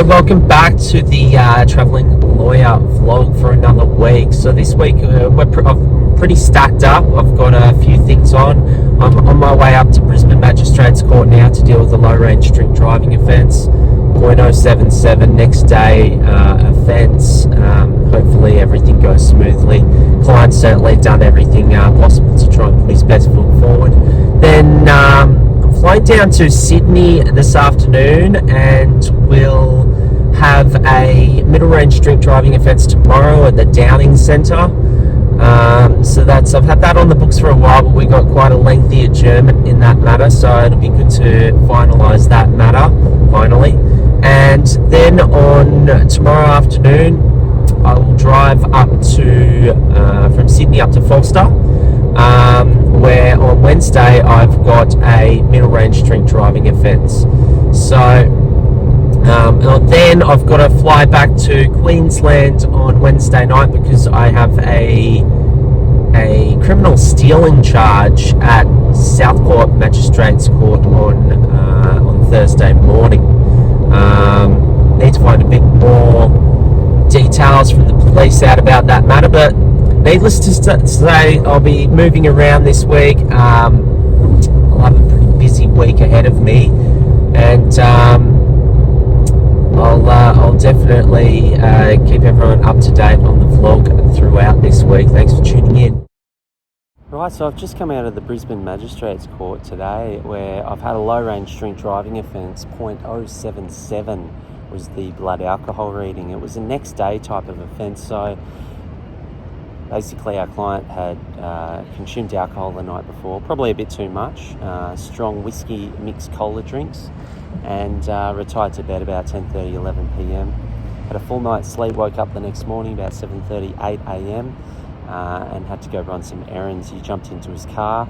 Hello, welcome back to the Travelling Lawyer vlog for another week. So this week I'm pretty stacked up. I've got a few things on. I'm on my way up to Brisbane Magistrates Court now to deal with the low range drink driving offence, .077 next day offence. Hopefully everything goes smoothly. Client's certainly done everything possible to try and put his best foot forward. Then flying down to Sydney this afternoon, and we'll have a middle range drink driving offence tomorrow at the Downing Centre. So I've had that on the books for a while, but we got quite a lengthy adjournment in that matter, so it'll be good to finalise that matter finally. And then on tomorrow afternoon, I will drive up to from Sydney up to Forster, where on Wednesday I've got a middle range drink driving offence. So then I've got to fly back to Queensland on Wednesday night because I have a criminal stealing charge at Southport Magistrates Court on Thursday morning. Need to find a bit more details from the police out about that matter, but needless to say, I'll be moving around this week. I'll have a pretty busy week ahead of me, and I'll definitely keep everyone up to date on the vlog throughout this week. Thanks for tuning in. Right, so I've just come out of the Brisbane Magistrates Court today, where I've had a low range drink driving offence. .077 was the blood alcohol reading. It was a next day type of offence, so basically our client had consumed alcohol the night before, probably a bit too much, strong whiskey mixed cola drinks, and retired to bed about 10:30, 11 p.m. Had a full night's sleep, woke up the next morning about 7:30, 8 a.m. And had to go run some errands. He jumped into his car.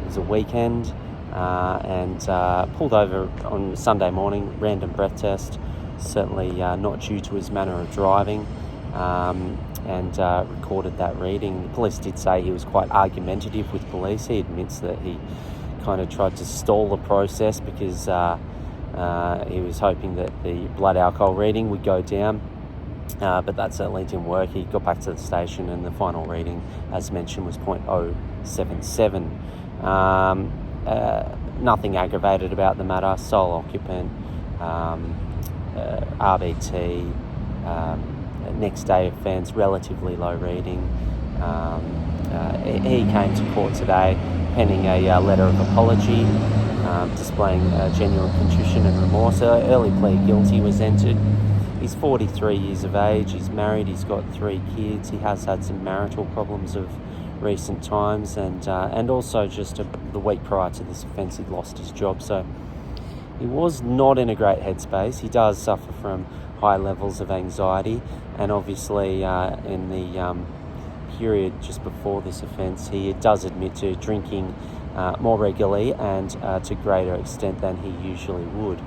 It was a weekend, and pulled over on Sunday morning, random breath test, certainly not due to his manner of driving, and recorded that reading. The police did say he was quite argumentative with police. He admits that he kind of tried to stall the process because he was hoping that the blood alcohol reading would go down. But that certainly didn't work. He got back to the station, and the final reading, as mentioned, was .077. Nothing aggravated about the matter. Sole occupant, RBT, next day offence, relatively low reading. He came to court today penning a letter of apology, displaying genuine contrition and remorse. An early plea of guilty was entered. He's 43 years of age, he's married, he's got 3 kids, he has had some marital problems of recent times, and also just the week prior to this offence he'd lost his job, so he was not in a great headspace. He does suffer from high levels of anxiety, and obviously in the period just before this offence he does admit to drinking more regularly and to greater extent than he usually would.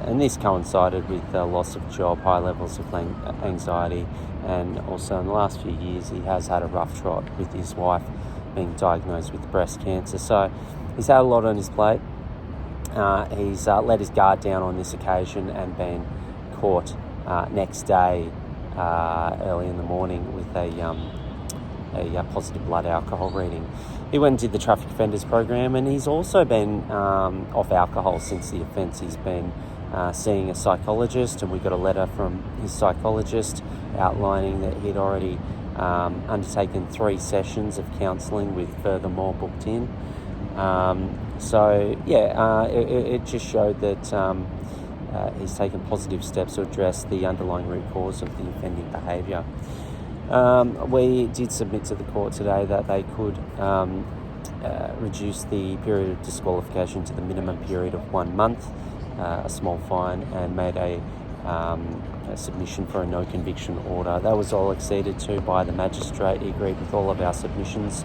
And this coincided with loss of job, high levels of anxiety, and also in the last few years he has had a rough trot with his wife being diagnosed with breast cancer. So he's had a lot on his plate. He's let his guard down on this occasion and been caught next day early in the morning with a positive blood alcohol reading. He went and did the traffic offenders program, and he's also been off alcohol since the offence. He's been seeing a psychologist, and we got a letter from his psychologist outlining that he'd already undertaken 3 sessions of counselling with furthermore booked in. It just showed that he's taken positive steps to address the underlying root cause of the offending behaviour. We did submit to the court today that they could reduce the period of disqualification to the minimum period of 1 month, a small fine, and made a submission for a no conviction order. That was all acceded to by the magistrate. He agreed with all of our submissions.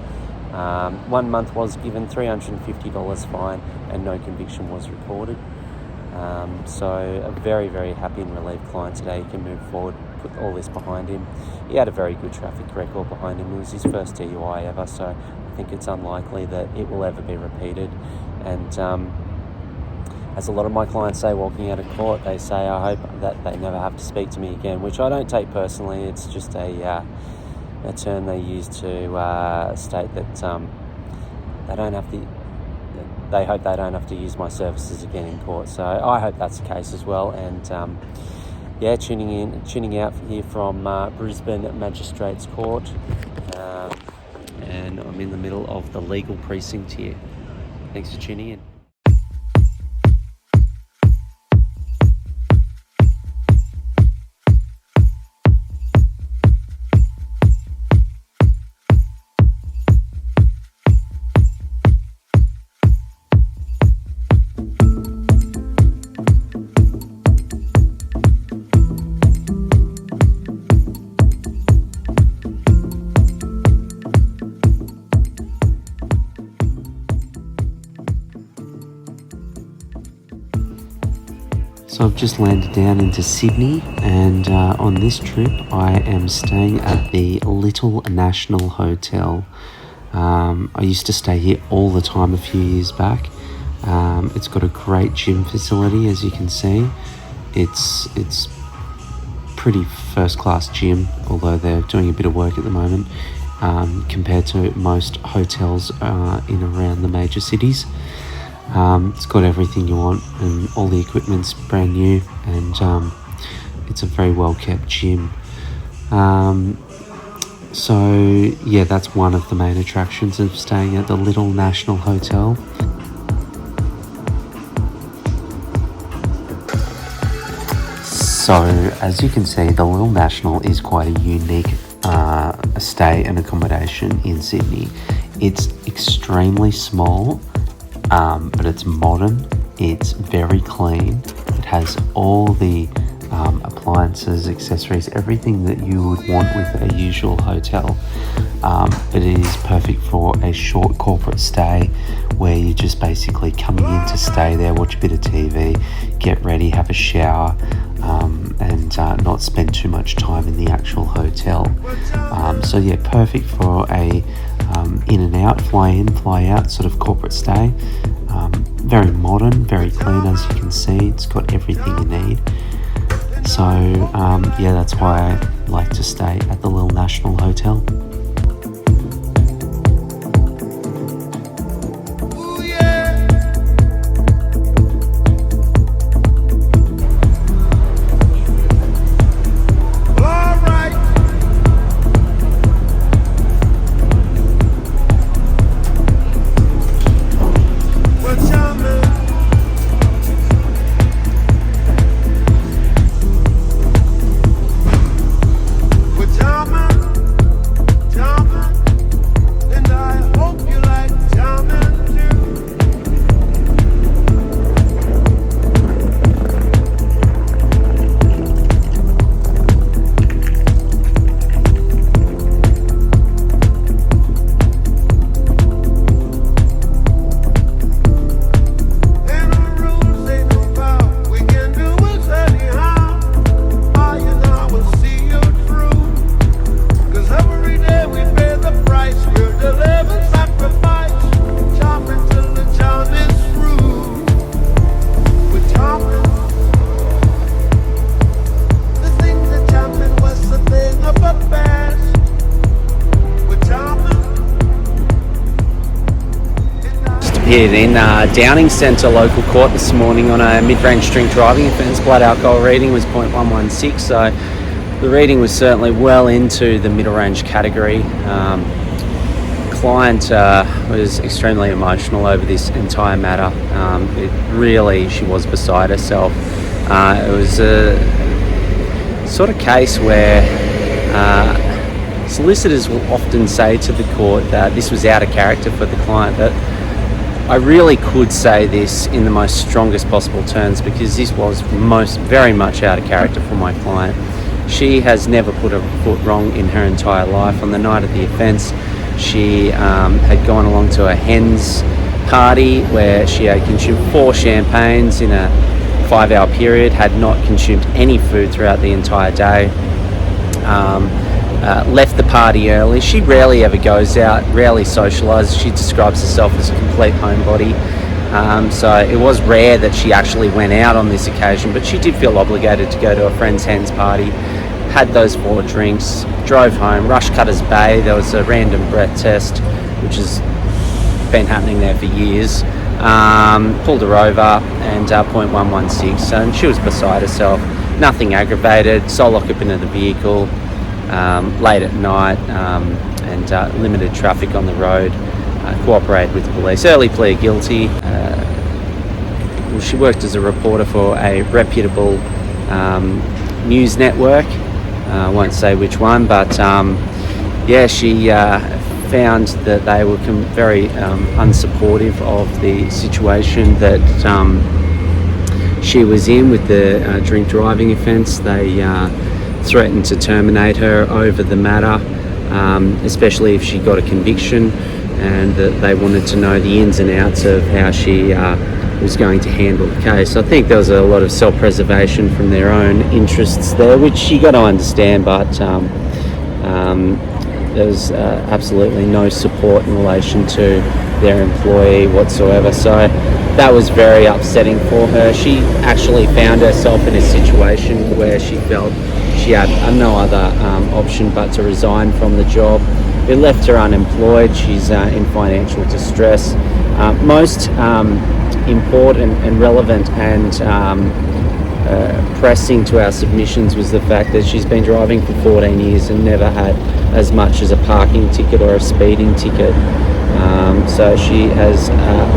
1 month was given, $350 fine, and no conviction was recorded. So a very, very happy and relieved client today. He can move forward, put all this behind him. He had a very good traffic record behind him. It was his first DUI ever, so I think it's unlikely that it will ever be repeated. And as a lot of my clients say walking out of court, they say, I hope that they never have to speak to me again, which I don't take personally. It's just a term they use to state that they hope they don't have to use my services again in court. So I hope that's the case as well. And tuning out here from Brisbane Magistrates Court, and I'm in the middle of the legal precinct here. Thanks for tuning in. So I've just landed down into Sydney, and on this trip I am staying at the Little National Hotel. I used to stay here all the time a few years back. It's got a great gym facility, as you can see. It's pretty first class gym, although they're doing a bit of work at the moment compared to most hotels in around the major cities. It's got everything you want, and all the equipment's brand new, and it's a very well kept gym. So yeah, that's one of the main attractions of staying at the Little National Hotel. So as you can see, the Little National is quite a unique stay and accommodation in Sydney. It's extremely small, but it's modern, it's very clean, it has all the appliances, accessories, everything that you would want with a usual hotel. It is perfect for a short corporate stay where you're just basically coming in to stay there, watch a bit of TV, get ready, have a shower, and not spend too much time in the actual hotel. So yeah, perfect for a in and out, fly in, fly out sort of corporate stay. Very modern, very clean, as you can see. It's got everything you need. So yeah, that's why I like to stay at the Little National Hotel. Appeared in Downing Centre local court this morning on a mid-range drink driving offence. Blood alcohol reading was 0.116, so the reading was certainly well into the middle range category. Client was extremely emotional over this entire matter. She was beside herself. It was a sort of case where solicitors will often say to the court that this was out of character for the client, that I really could say this in the most strongest possible terms, because this was very much out of character for my client. She has never put a foot wrong in her entire life. On the night of the offence, she had gone along to a hen's party where she had consumed 4 champagnes in a 5-hour period, had not consumed any food throughout the entire day. Left the party early. She rarely ever goes out, rarely socialises. She describes herself as a complete homebody. So it was rare that she actually went out on this occasion, but she did feel obligated to go to a friend's hen's party. Had those 4 drinks, drove home, rushed Cutters Bay. There was a random breath test, which has been happening there for years. Pulled her over and 0.116, and she was beside herself. Nothing aggravated, sole occupant of the vehicle, late at night, and limited traffic on the road. Cooperated with police. Early plea guilty. She worked as a reporter for a reputable news network. I won't say which one, but she found that they were very unsupportive of the situation that she was in with the drink driving offence. They threatened to terminate her over the matter, especially if she got a conviction, and that they wanted to know the ins and outs of how she was going to handle the case. I think there was a lot of self-preservation from their own interests there, which you got to understand, but there was absolutely no support in relation to their employee whatsoever. So that was very upsetting for her. She actually found herself in a situation where she felt she had no other option but to resign from the job. It left her unemployed. She's in financial distress. Most important and relevant and pressing to our submissions was the fact that she's been driving for 14 years and never had as much as a parking ticket or a speeding ticket. So she has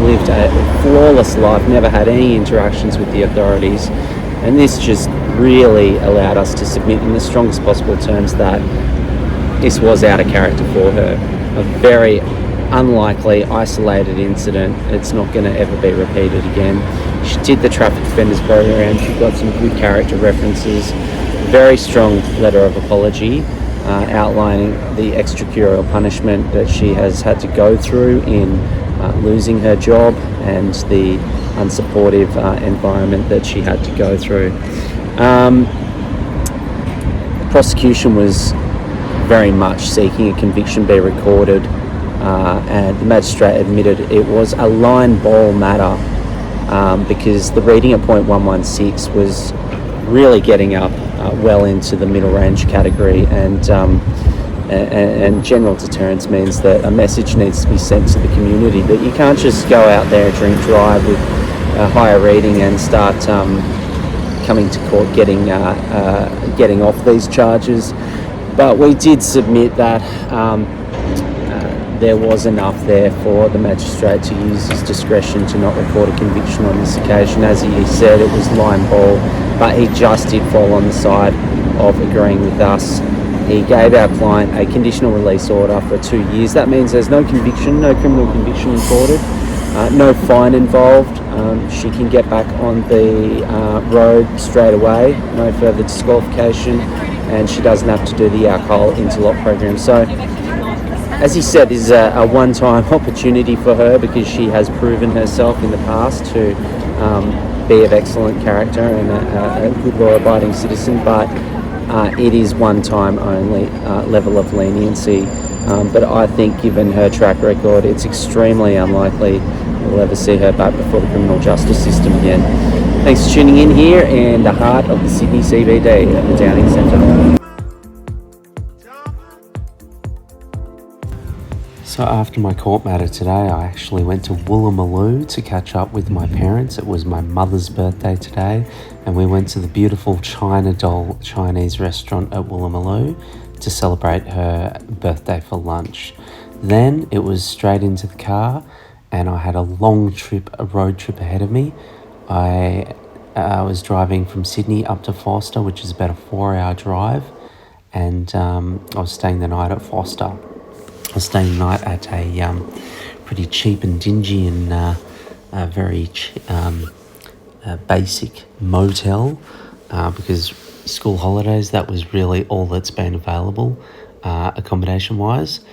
lived a flawless life, never had any interactions with the authorities, and this just really allowed us to submit in the strongest possible terms that this was out of character for her. A very unlikely, isolated incident. It's not going to ever be repeated again. She did the traffic offenders program. She got some good character references. Very strong letter of apology outlining the extracurricular punishment that she has had to go through in losing her job and the unsupportive environment that she had to go through. The prosecution was very much seeking a conviction be recorded, and the magistrate admitted it was a line ball matter because the reading at 0.116 was really getting up well into the middle range category, and general deterrence means that a message needs to be sent to the community that you can't just go out there and drink drive with a higher reading and start coming to court getting off these charges. But we did submit that there was enough there for the magistrate to use his discretion to not record a conviction on this occasion. As he said, it was line ball, but he just did fall on the side of agreeing with us. He gave our client a conditional release order for 2 years. That means there's no conviction, no criminal conviction recorded, no fine involved. She can get back on the road straight away, no further disqualification, and she doesn't have to do the alcohol interlock program. So, as he said, this is a one-time opportunity for her because she has proven herself in the past to be of excellent character and a good law-abiding citizen, but it is one time only level of leniency. But I think given her track record, it's extremely unlikely we'll ever see her back before the criminal justice system again. Thanks for tuning in here in the heart of the Sydney CBD at the Downing Centre. So after my court matter today, I actually went to Woolloomooloo to catch up with my parents. It was my mother's birthday today, and we went to the beautiful China Doll Chinese restaurant at Woolloomooloo to celebrate her birthday for lunch. Then it was straight into the car, and I had a road trip ahead of me. I was driving from Sydney up to Forster, which is about a 4-hour drive, and I was staying the night at Forster. I was staying the night at a pretty cheap and dingy and very basic motel because school holidays, that was really all that's been available accommodation-wise.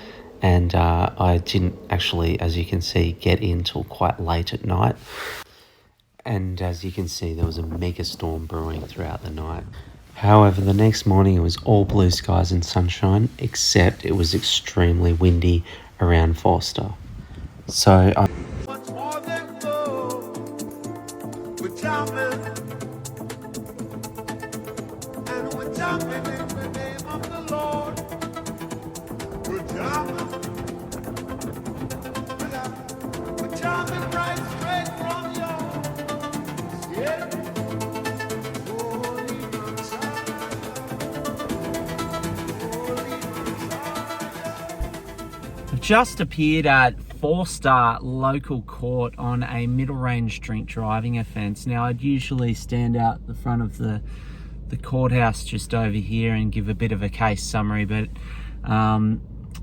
And I didn't actually, as you can see, get in till quite late at night. And as you can see, there was a mega storm brewing throughout the night. However, the next morning it was all blue skies and sunshine, except it was extremely windy around Forster. So We're jumping, and we're jumping in the name of the Lord. We're jumping, we're jumping right straight from yours. Yeah. Holy Messiah, Holy Messiah. I've just appeared at Forster local court on a middle range drink driving offence. Now, I'd usually stand out the front of the courthouse just over here and give a bit of a case summary, but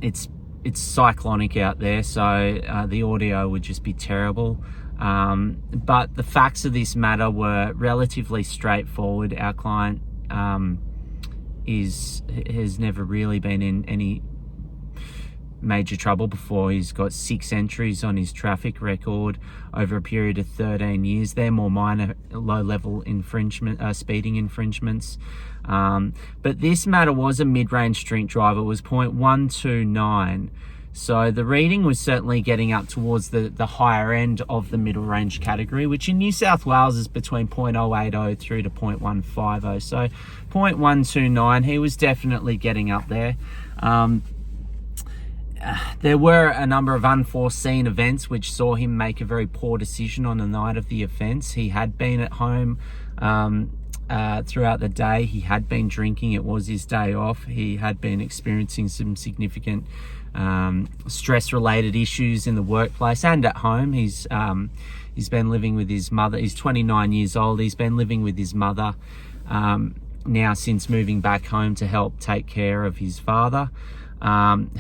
it's cyclonic out there, so the audio would just be terrible. But the facts of this matter were relatively straightforward. Our client has never really been in any major trouble before. He's got 6 entries on his traffic record over a period of 13 years. They're more minor, low-level speeding infringements. But this matter was a mid-range drink drive. It was 0.129. So the reading was certainly getting up towards the higher end of the middle range category, which in New South Wales is between 0.080 through to 0.150. So 0.129, he was definitely getting up there. There were a number of unforeseen events which saw him make a very poor decision on the night of the offence. He had been at home throughout the day. He had been drinking. It was his day off. He had been experiencing some significant stress-related issues in the workplace and at home. He's been living with his mother. He's 29 years old. He's been living with his mother now since moving back home to help take care of his father,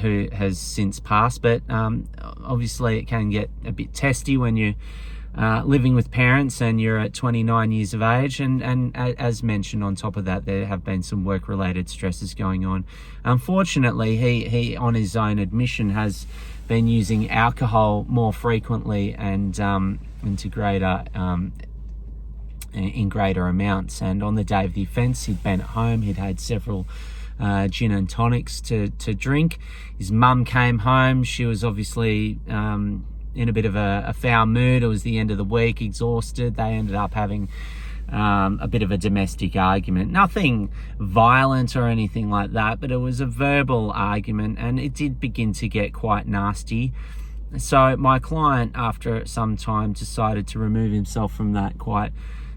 who has since passed. But obviously it can get a bit testy when you're living with parents and you're at 29 years of age, and as mentioned, on top of that, there have been some work-related stresses going on. Unfortunately, he on his own admission has been using alcohol more frequently and in greater amounts. And on the day of the offence, he'd been at home. He'd had several gin and tonics to drink. His mum came home. She was obviously in a bit of a foul mood. It was the end of the week, exhausted. They ended up having a bit of a domestic argument. Nothing violent or anything like that, but it was a verbal argument, and it did begin to get quite nasty. So my client, after some time, decided to remove himself from that quite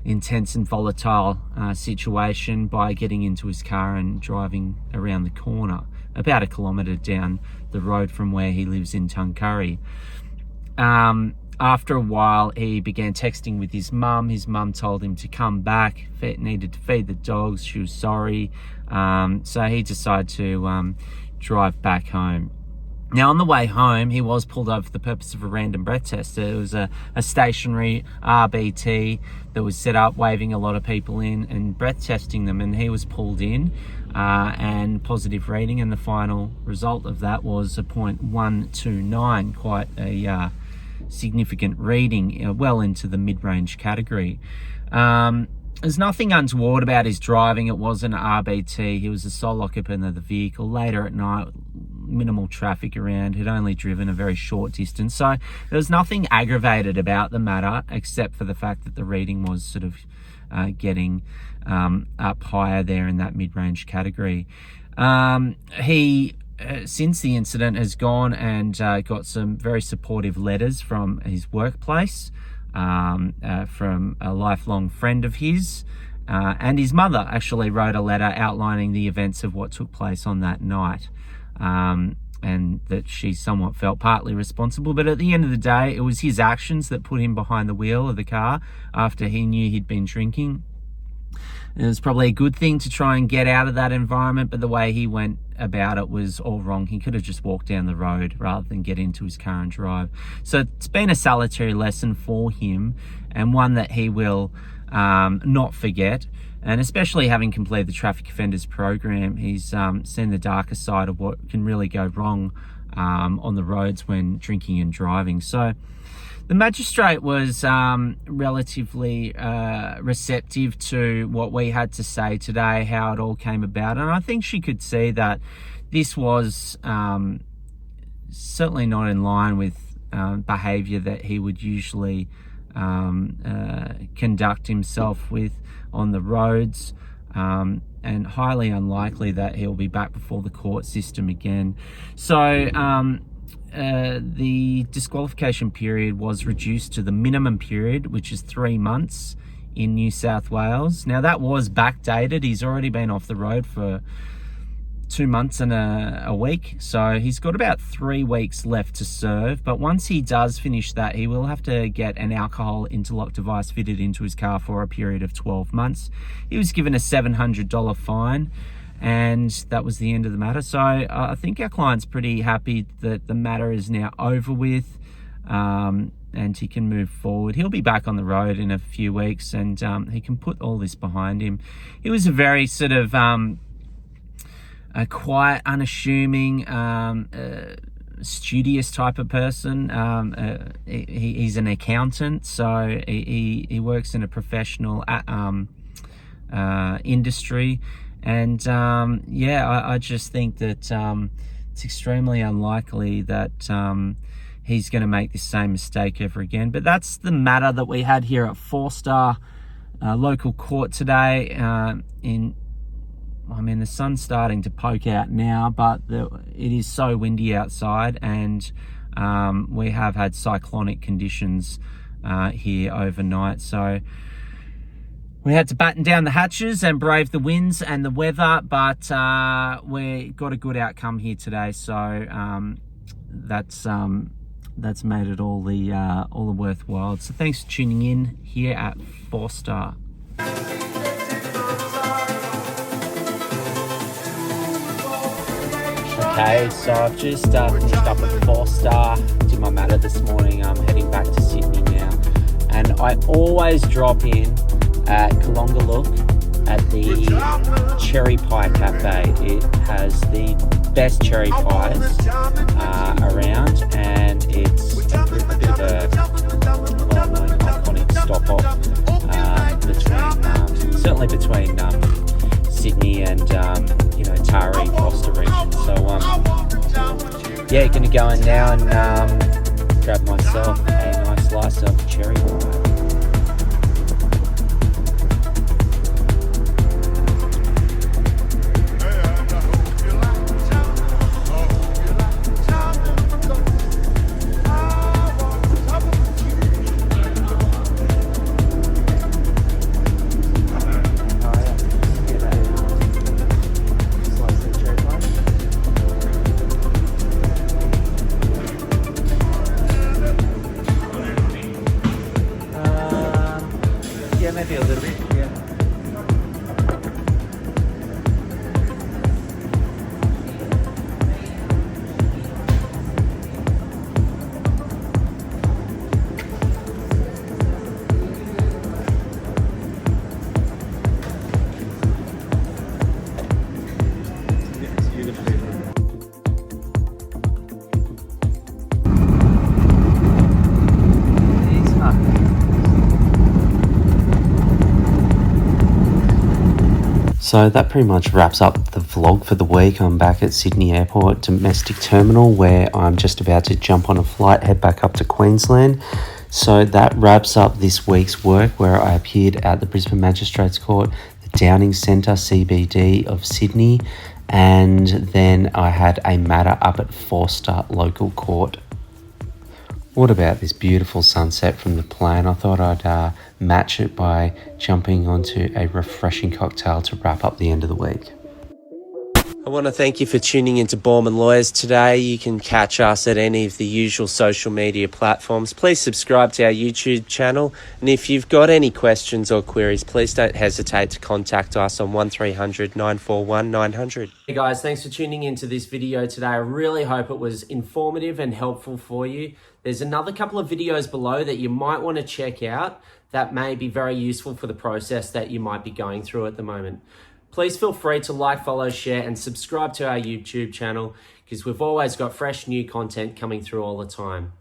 intense and volatile situation by getting into his car and driving around the corner, about 1 kilometre down the road from where he lives in Tuncurry. After a while, he began texting with his mum. His mum told him to come back, needed to feed the dogs. She was sorry. So he decided to drive back home. Now, on the way home, he was pulled over for the purpose of a random breath test. It was a stationary RBT that was set up, waving a lot of people in and breath testing them, and he was pulled in and positive reading, and the final result of that was a 0.129, quite a significant reading, well into the mid-range category. There's nothing untoward about his driving. It was an RBT. He was the sole occupant of the vehicle. Later at night, minimal traffic around. He'd only driven a very short distance. So there was nothing aggravated about the matter, except for the fact that the reading was sort of getting up higher there in that mid-range category. He since the incident has gone and got some very supportive letters from his workplace, from a lifelong friend of his, and his mother actually wrote a letter outlining the events of what took place on that night, and that she somewhat felt partly responsible. But at the end of the day, it was his actions that put him behind the wheel of the car after he knew he'd been drinking. It was probably a good thing to try and get out of that environment, but the way he went about it was all wrong. He could have just walked down the road rather than get into his car and drive. So it's been a salutary lesson for him, and one that he will not forget. And especially having completed the traffic offenders program, he's seen the darker side of what can really go wrong on the roads when drinking and driving. So the magistrate was relatively receptive to what we had to say today, how it all came about. And I think she could see that this was certainly not in line with behaviour that he would usually conduct himself with on the roads, and highly unlikely that he'll be back before the court system again. So the disqualification period was reduced to the minimum period, which is 3 months in New South Wales. Now that was backdated. He's already been off the road for 2 months and a week, so he's got about 3 weeks left to serve. But once he does finish that, he will have to get an alcohol interlock device fitted into his car for a period of 12 months. He was given a $700 fine, and that was the end of the matter. So I think our client's pretty happy that the matter is now over with, and he can move forward. He'll be back on the road in a few weeks, and he can put all this behind him. He was a very sort of a quiet, unassuming, studious type of person. He's an accountant, so he works in a professional industry. And I just think that it's extremely unlikely that he's going to make the same mistake ever again. But that's the matter that we had here at Forster local court today. The sun's starting to poke out now, but it is so windy outside, and we have had cyclonic conditions here overnight. So we had to batten down the hatches and brave the winds and the weather, but we got a good outcome here today. So that's made it all the worthwhile. So thanks for tuning in here at Forster. Okay, so I've just finished up at Forster, did my matter this morning. I'm heading back to Sydney now, and I always drop in at Kalongaluk at the Cherry Pie Cafe. It has the best cherry pies around, and it's a bit of a well-known iconic stop-off between Sydney and Taree, Forster region. So gonna go in now and grab myself a nice slice of cherry pie. Maybe a little bit, yeah. So that pretty much wraps up the vlog for the week. I'm back at Sydney Airport Domestic Terminal, where I'm just about to jump on a flight, head back up to Queensland. So that wraps up this week's work, where I appeared at the Brisbane Magistrates Court, the Downing Centre CBD of Sydney, and then I had a matter up at Forster Local Court. What about this beautiful sunset from the plane? I thought I'd match it by jumping onto a refreshing cocktail to wrap up the end of the week. I want to thank you for tuning into Borman Lawyers today. You can catch us at any of the usual social media platforms. Please subscribe to our YouTube channel. And if you've got any questions or queries, please don't hesitate to contact us on 1300 941 900. Hey guys, thanks for tuning into this video today. I really hope it was informative and helpful for you. There's another couple of videos below that you might want to check out that may be very useful for the process that you might be going through at the moment. Please feel free to like, follow, share, and subscribe to our YouTube channel, because we've always got fresh new content coming through all the time.